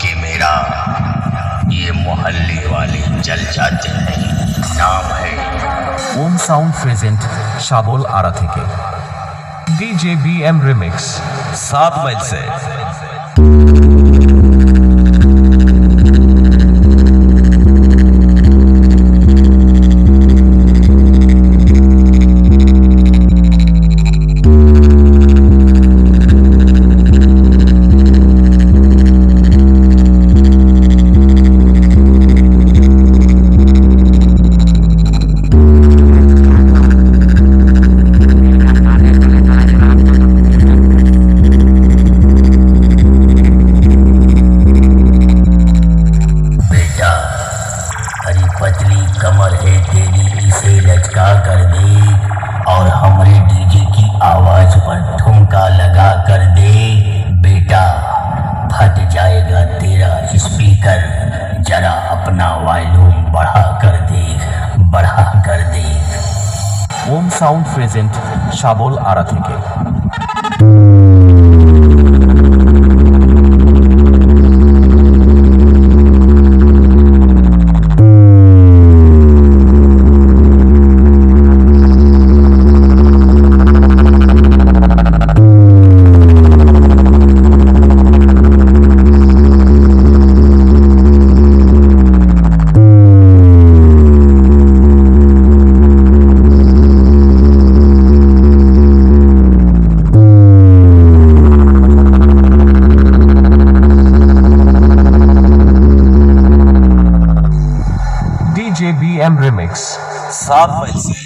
कि मेरा ये मोहल्ले वाले जल जाते हैं नाम है। ওম সাউন্ড প্রেজেন্ট শাবল আড়া থেকে ডিজে বিএম রিমিক্স 7 মাইল से पतली कमर है तेरी, इसे लचका कर दे और हमारे डीजे की आवाज पर ठुमका लगा कर दे। बेटा फट जाएगा तेरा स्पीकर, जरा अपना वॉल्यूम बढ़ा कर दे। ওম সাউন্ড প্রেজেন্ট শাবল আড়া থেকে ডিজে বিএম রিমিক্স 7 মাইল से